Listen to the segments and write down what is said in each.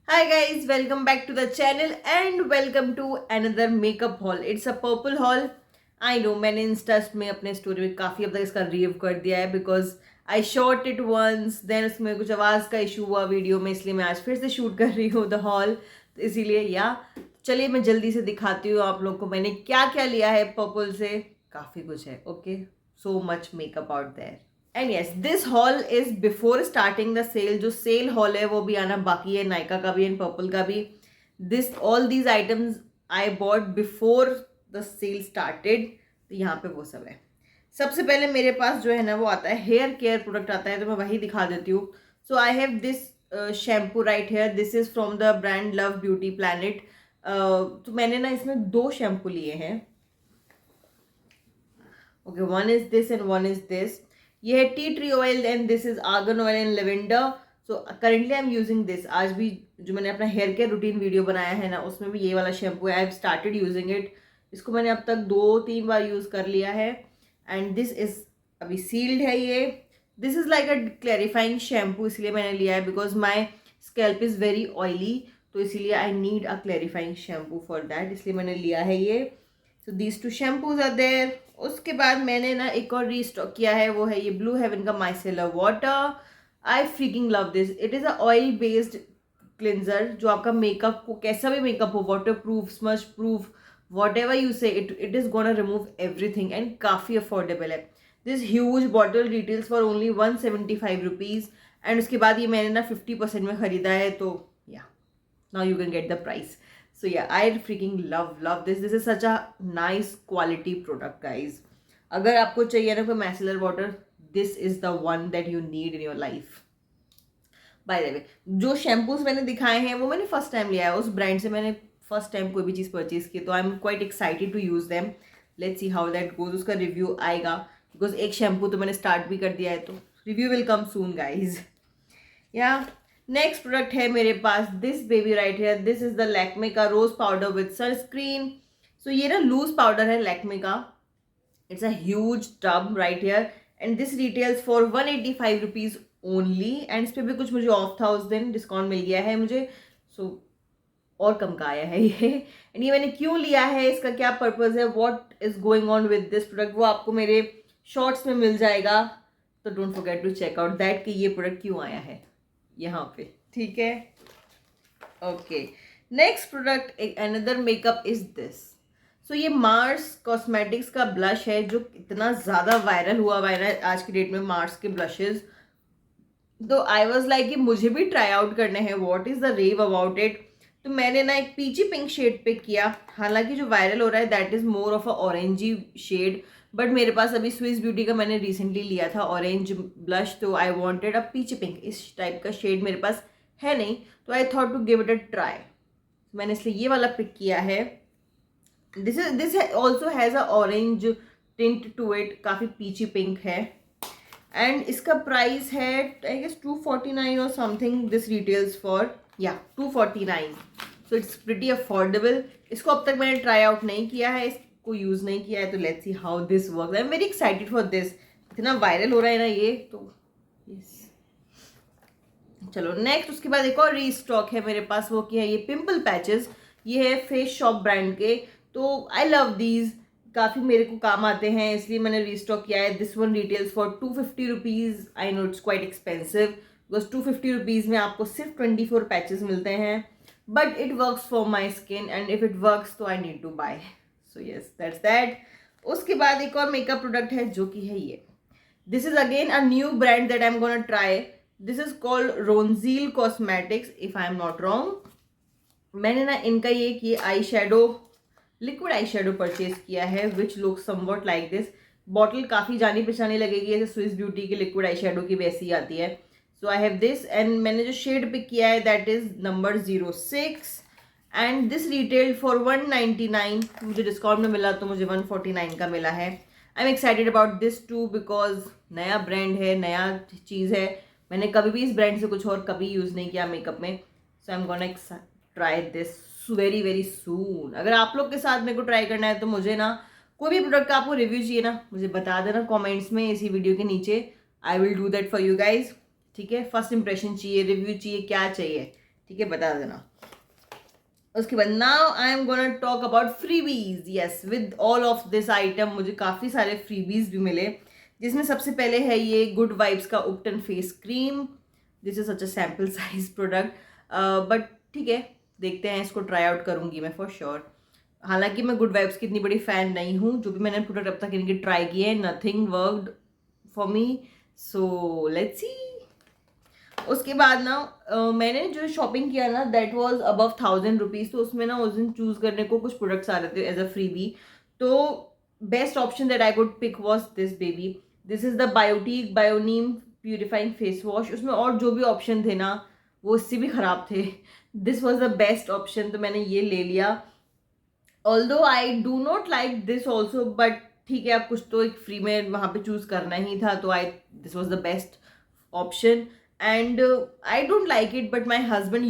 Hi guys, welcome back to the channel and welcome to another makeup haul. It's a purple haul. I know मैंने Insta में अपने story में काफ़ी अब तक इसका रिव्यू कर दिया है because I shot it once then उसमें कुछ आवाज़ का इशू हुआ वीडियो में, इसलिए मैं आज फिर से शूट कर रही हूँ द हॉल। तो इसीलिए चलिए मैं जल्दी से दिखाती हूँ आप लोग को मैंने क्या क्या लिया है पर्पल से। काफ़ी कुछ है। Okay, so much makeup out there. And yes, this haul is before starting the sale. जो सेल हॉल है वो भी आना बाकी है, नायका का भी एंड पर्पल का भी। This all these items I bought before the sale started. तो यहाँ पे वो सब है। सबसे पहले मेरे पास जो है ना वो आता है हेयर केयर प्रोडक्ट आता है, तो मैं वही दिखा देती हूँ। So I have this shampoo right here. This is from the brand Love Beauty Planet. तो मैंने ना इसमें दो शैम्पू लिए हैं। Okay, one is this and one is this. ये है tea tree oil and this is argan oil and lavender. So currently I am using this. आज भी जो मैंने अपना हेयर केयर रूटीन वीडियो बनाया है ना उसमें भी ये वाला शैम्पू है। I have started using it. इसको मैंने अब तक 2-3 बार यूज़ कर लिया है एंड दिस इज अभी सील्ड है ये। This is like a clarifying shampoo, इसलिए मैंने लिया है because my scalp is very oily, तो इसीलिए I need a clarifying shampoo for that, इसलिए मैंने लिया है ये। So these two shampoos are there. उसके बाद मैंने ना एक और रीस्टॉक किया है, वो है ये ब्लू हेवन का micellar water. I freaking love this. It is a oil based cleanser जो आपका मेकअप को, कैसा भी मेकअप हो, waterproof, smudge proof, whatever you say, it is gonna remove everything and काफ़ी अफोर्डेबल है। This huge bottle retails for only 175 rupees and उसके बाद ये मैंने ना 50% में ख़रीदा है, तो या now you can get the price. So yeah, I freaking love this is such a nice quality product guys. अगर आपको चाहिए ना कोई micellar water, this is the one that you need in your life. By the way, जो shampoos मैंने दिखाए हैं वो मैंने फर्स्ट टाइम लिया है, उस ब्रांड से मैंने फर्स्ट टाइम कोई भी चीज़ परचेज की, तो I am quite excited to use them. Let's see how that goes. उसका रिव्यू आएगा बिकॉज एक शैम्पू तो मैंने स्टार्ट भी कर दिया है, तो review will come soon guys. या नेक्स्ट प्रोडक्ट है मेरे पास this baby right here. This is the Lakme का rose powder with sunscreen. So ये ना लूज पाउडर है लैक्मे का। It's a huge tub right here and this retails for 185 rupees only and इस पर भी कुछ मुझे ऑफ था, उस दिन डिस्काउंट मिल गया है मुझे, सो और कम का आया है ये। एंड ये मैंने क्यों लिया है, इसका क्या पर्पज़ है, what is going on with this product, वो आपको मेरे शॉर्ट्स में मिल जाएगा। तो don't forget to check out that कि ये प्रोडक्ट क्यों आया है यहाँ पे, ठीक है। ओके, नेक्स्ट प्रोडक्ट एक अनदर मेकअप इज दिस। सो ये मार्स कॉस्मेटिक्स का ब्लश है जो इतना ज़्यादा वायरल हुआ है आज की डेट में, मार्स के ब्लशेज। तो आई वॉज लाइक कि मुझे भी ट्राई आउट करने हैं, what is the rave about it. तो मैंने ना एक पीची पिंक शेड पिक किया। हालांकि जो वायरल हो रहा है that is more of a orangey shade, but मेरे पास अभी स्विस ब्यूटी का मैंने रिसेंटली लिया था ऑरेंज ब्लश, तो I wanted a peachy pink. इस टाइप का शेड मेरे पास है नहीं, तो I thought to give it a try. मैंने इसलिए ये वाला पिक किया है। This also has a orange tint to it, काफ़ी पीची पिंक है एंड इसका प्राइस है आई गेस 249 और something. This retails for 249, so it's pretty affordable. इसको अब तक मैंने ट्राई आउट नहीं किया है, इसको यूज़ नहीं किया है, तो let's see how this work. I am very excited for this. इतना वायरल हो रहा है ना ये, तो यस। चलो नेक्स्ट, उसके बाद एक और रीस्टॉक है मेरे पास, वो क्या है, ये पिंपल पैचेस। ये है फेस शॉप ब्रांड के, तो आई लव दीज, काफ़ी मेरे को काम आते हैं, इसलिए मैंने रीस्टॉक किया है। This one retails for 250 rupees. I know it's quite expensive because 250 rupees में आपको सिर्फ 24 पैचेस मिलते हैं, but it works for my skin and if it works तो I need to buy. So yes, that's that. उसके बाद एक और मेकअप प्रोडक्ट है जो कि है ये। This is again a new brand that I am gonna try. This is called Ronzil cosmetics if I am not wrong. मैंने ना इनका ये eye shadow, liquid eye shadow purchase किया है which look something like this. Bottle काफ़ी जानी पहचानी लगेगी, जैसे स्विस ब्यूटी की लिक्विड आई शेडो की वैसी आती है। So I have this and मैंने जो शेड पिक किया है that is number 06 and this retail for 199। मुझे डिस्काउंट में मिला तो मुझे 149 का मिला है। I am excited about this too because नया ब्रांड है, नया चीज़ है। मैंने कभी भी इस ब्रांड से कुछ और कभी यूज़ नहीं किया मेकअप में, so I am gonna try this very very soon. अगर आप लोग के साथ मेरे को ट्राई करना है तो मुझे ना कोई भी प्रोडक्ट का आपको रिव्यू चाहिए ना, मुझे बता देना कमेंट्स में इसी वीडियो के नीचे। I will do that for you guys, ठीक है। फर्स्ट इंप्रेशन चाहिए, रिव्यू चाहिए, क्या चाहिए, ठीक है, बता देना। उसके बाद now I am gonna talk about freebies. Yes, with all of this item मुझे काफ़ी सारे फ्रीबीज भी मिले, जिसमें सबसे पहले है ये गुड वाइब्स का ubtan face cream. This is such a sample size product, but ठीक है, देखते हैं, इसको ट्राई आउट करूंगी मैं फॉर श्योर। हालांकि मैं गुड वाइब्स की इतनी बड़ी फ़ैन नहीं हूँ, जो भी मैंने प्रोडक्ट अब तक इनके ट्राई किए हैं, nothing worked for me, so let's see. उसके बाद ना मैंने जो शॉपिंग किया ना दैट वाज अबव 1000 रुपीज़, तो उसमें ना उस दिन चूज़ करने को कुछ प्रोडक्ट्स आ रहे थे एज अ फ्रीबी। तो best option that I could pick was this baby. This is the Biotique Bioneem purifying face wash. उसमें और जो भी ऑप्शन थे ना वो इससे भी ख़राब थे। This was the best option, तो मैंने ये ले लिया। Although I do not like this also, but ठीक है, अब कुछ तो एक फ्री में वहाँ पे चूज़ करना ही था, तो I this was the best option. And I don't like it, but my husband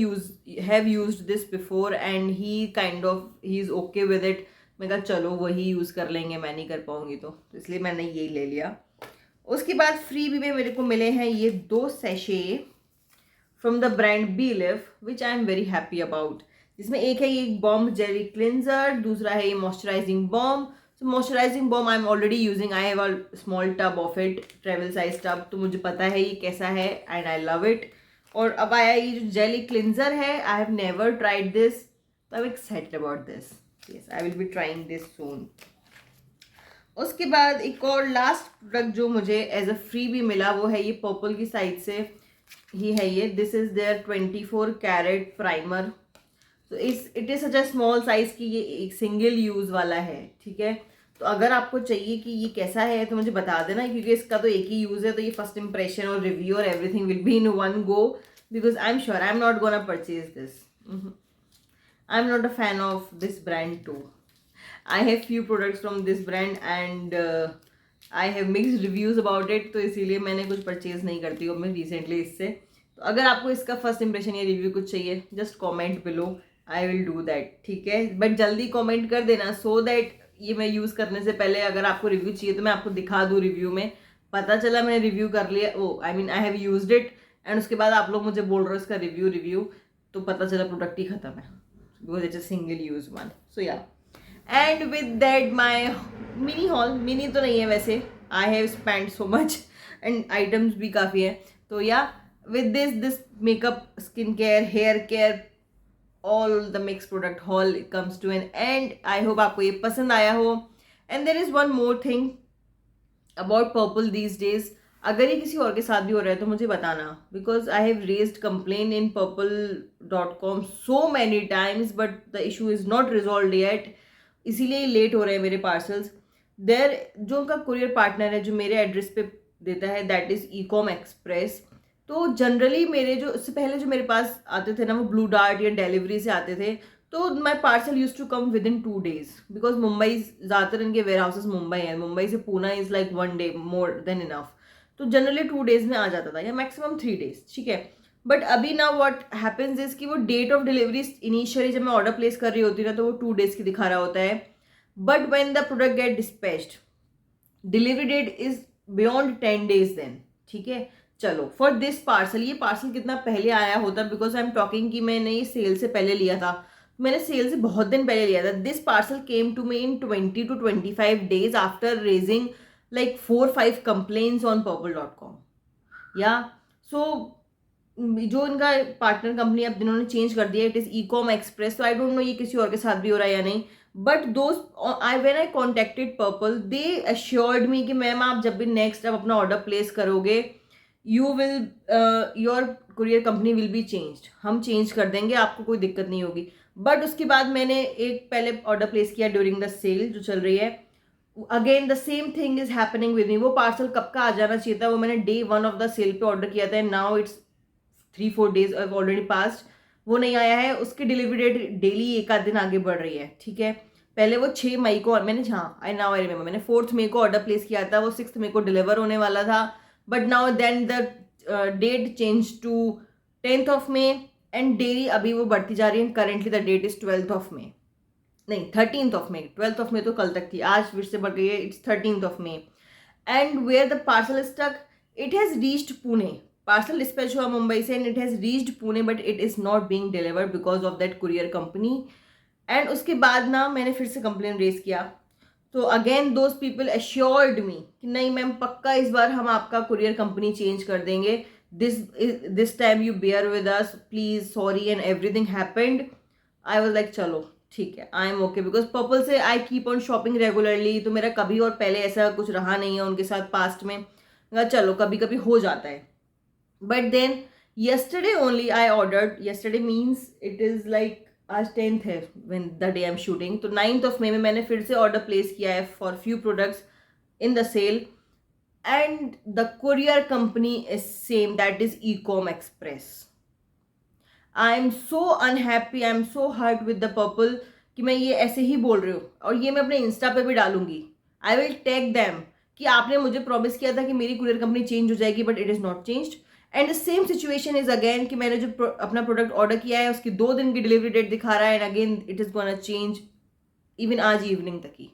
have used this before and he's okay with it. मैं कहा चलो वही यूज़ कर लेंगे, मैं नहीं कर पाऊंगी तो इसलिए मैंने यही ले लिया। उसके बाद फ्री भी में मेरे को मिले हैं ये 2 sachet from the brand B live, which I am very happy about. जिसमें एक है ये बॉम्ब जेली क्लिनजर, दूसरा है ये moisturising bomb. So moisturizing balm I'm already using. I have a small tub of it, travel size tub, तो मुझे पता है ये कैसा है and I love it. और अब आया ये जो jelly cleanser है, I have never tried this, so I'm excited about this. Yes, I will be trying this soon. उसके बाद एक और लास्ट प्रोडक्ट जो मुझे एज अ फ्री भी मिला वो है ये पर्पल की साइड से ही है ये। This is their 24 carat primer. तो it is such a small size की ये एक सिंगल यूज़ वाला है, ठीक है। तो अगर आपको चाहिए कि ये कैसा है तो मुझे बता देना, क्योंकि इसका तो एक ही यूज़ है, तो ये फर्स्ट इंप्रेशन और रिव्यू और everything will be in one go, because I am sure I am not gonna purchase this. I am not a fan of this brand too. I have few products from this brand and I have mixed reviews about it, तो इसीलिए मैंने कुछ purchase नहीं करती हूँ मैं recently इससे। तो अगर आपको इसका फर्स्ट इंप्रेशन या रिव्यू कुछ चाहिए, just comment below, I will do that, ठीक है। बट जल्दी कमेंट कर देना सो दैट ये मैं यूज़ करने से पहले अगर आपको रिव्यू चाहिए तो मैं आपको दिखा दूँ रिव्यू में, पता चला मैंने रिव्यू कर लिया, oh I mean I have used it, and उसके बाद आप लोग मुझे बोल रहे हो इसका रिव्यू, तो पता चला प्रोडक्ट ही खत्म है, because it's a single use one. So yeah, and with that my mini haul, mini तो नहीं है वैसे, I have spend so much and items भी काफ़ी है। तो yeah, with this makeup, skin care, hair care, all the mixed product haul comes to an end. I hope आपको ये पसंद आया हो। And there is one more thing about Purple these days. अगर ये किसी और के साथ भी हो रहा है तो मुझे बताना, because I have raised complaint in purple.com so many times but the issue is not resolved yet. इसीलिए लेट हो रहे हैं मेरे पार्सल्स। देयर जो उनका कुरियर पार्टनर है जो मेरे एड्रेस पे देता है, दैट इज़ ईकॉम एक्सप्रेस। तो जनरली मेरे जो इससे पहले जो मेरे पास आते थे ना वो ब्लू डार्ट या डिलीवरी से आते थे, तो my parcel used to come within 2 days, because Mumbai ज़्यादातर इनके वेयर हाउसेस मुंबई है, मुंबई से Poona is like 1 day more than enough. तो जनरली 2 days में आ जाता था या मैक्सिमम 3 days, ठीक है। बट अभी ना व्हाट हैपेंस इज कि वो डेट ऑफ डिलीवरी इनिशियली जब मैं ऑर्डर प्लेस कर रही होती ना तो वो 2 days की दिखा रहा होता है, but when the product get dispatched delivery date is beyond 10 days then, ठीक है। चलो फॉर दिस पार्सल, ये पार्सल कितना पहले आया होता, बिकॉज आई एम टॉकिंग कि मैंने ये सेल से पहले लिया था, मैंने सेल से बहुत दिन पहले लिया था। This parcel came to me in 20 to 25 days after raising like 4-5 complaints on purple.com। Yeah सो जो इनका पार्टनर कंपनी अब जिन्होंने चेंज कर दिया, इट इज़ ईकॉम एक्सप्रेस। तो आई डोंट नो ये किसी और के साथ भी हो रहा है या नहीं, but when I contacted Purple they assured me कि मैम आप जब भी नेक्स्ट अब अपना ऑर्डर प्लेस करोगे your courier company will be changed, हम चेंज कर देंगे, आपको कोई दिक्कत नहीं होगी। बट उसके बाद मैंने एक पहले ऑर्डर प्लेस किया ड्यूरिंग द सेल जो चल रही है, again the same thing is happening with मी। वो पार्सल कब का आ जाना चाहिए था, वो मैंने day 1 ऑफ द सेल पे ऑर्डर किया था, now it's 3-4 days already past, वो नहीं आया है। उसकी डिलीवरी डेट डेली एक आध दिन आगे बढ़ रही है, ठीक है। पहले वो 6 मई को मैंने, हाँ आई नाउ आई रिमेंबर, मैंने 4th मई को ऑर्डर प्लेस किया था, वो 6th मई को डिलीवर होने वाला था, but now then the date change to 10th of May and daily अभी वो बढ़ती जा रही है। Currently the date is 12th of May, नहीं 13th of May, 12th of May तो कल तक थी, आज फिर से बढ़ गई है, it's 13th of May। And where the parcel stuck, it has reached Pune, parcel dispatch हुआ मुंबई से and it has reached Pune but it is not being delivered because of that courier company. And उसके बाद ना मैंने फिर से कंप्लेन रेज किया, तो अगेन दोज पीपल एश्योर्ड मी कि नहीं मैम पक्का इस बार हम आपका कुरियर कंपनी चेंज कर देंगे, this time you bear with us please, sorry and everything happened. I was like चलो ठीक है, I am okay, because Purple से I keep on shopping regularly, तो मेरा कभी और पहले ऐसा कुछ रहा नहीं है उनके साथ पास्ट में, चलो कभी कभी हो जाता है। But then yesterday only I ordered, yesterday means it is like आज 10th है when the day I'm shooting, तो 9th of May में मैंने फिर से ऑर्डर प्लेस किया है for few products in the sale and the courier company is same, that is ecom express. I am so unhappy, I am so hurt with the Purplle कि मैं ये ऐसे ही बोल रही हूँ और ये मैं अपने इंस्टा पे भी डालूंगी। आई विल टैग दैम कि आपने मुझे प्रॉमिस किया था कि मेरी कुरियर कंपनी चेंज हो जाएगी but it is not changed. And the same situation is again कि मैंने जो अपना प्रोडक्ट ऑर्डर किया है उसकी 2 दिन की डिलीवरी डेट दिखा रहा है and again it is gonna change even आज इवनिंग तक ही।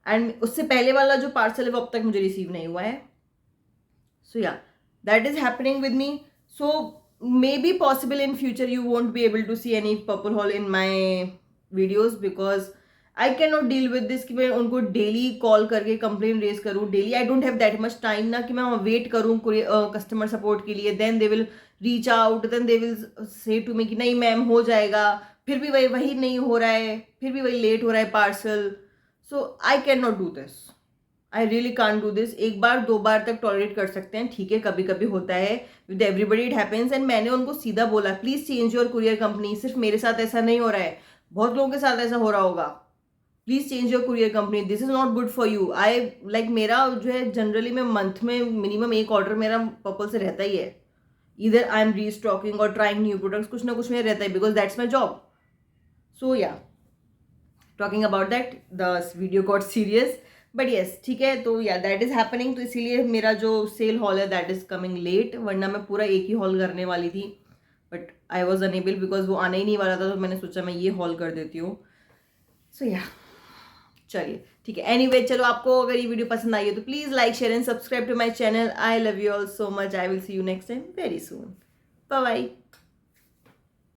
एंड उससे पहले वाला जो पार्सल है वो अब तक मुझे रिसीव नहीं हुआ है। So yeah that is happening with me. So may be possible in future you won't be able to see any Purplle haul in my videos because I can not deal with this कि मैं उनको daily call करके complain raise करूँ daily. I don't have that much time ना कि मैं wait करूँ customer support के लिए, then they will reach out, then they will say to मी कि नहीं मैम हो जाएगा, फिर भी वही नहीं हो रहा है, फिर भी वही लेट हो रहा है parcel. So I can not do this, I really can't do this. 1 बार 2 बार तक टॉलरेट कर सकते हैं, ठीक है, कभी कभी होता है, with everybody it happens. And मैंने उनको सीधा बोला please change your courier company, सिर्फ मेरे साथ ऐसा नहीं हो रहा है, बहुत लोगों के साथ ऐसा हो रहा होगा, please change your courier company, this is not good for you. I like मेरा जो है जनरली मैं मंथ में मिनिमम 1 ऑर्डर मेरा पर्पल से रहता ही है, इधर आई एम रीस्टॉकिंग और ट्राइंग न्यू प्रोडक्ट्स, कुछ ना कुछ मेरा रहता है बिकॉज दैट्स माई जॉब। सो या talking about that the video got serious but yes ठीक है। तो या दैट इज हैपनिंग, तो इसीलिए मेरा जो सेल हॉल है दैट इज कमिंग लेट, वरना मैं पूरा एक ही हॉल करने वाली थी but I was unable because वो आने ही नहीं वाला था, तो मैंने सोचा मैं ये हॉल कर देती हूँ। सो या चलिए ठीक है, एनीवे चलो आपको अगर ये वीडियो पसंद आई है तो please like share and subscribe to my channel. I love you all so much, I will see you next time very soon, bye bye.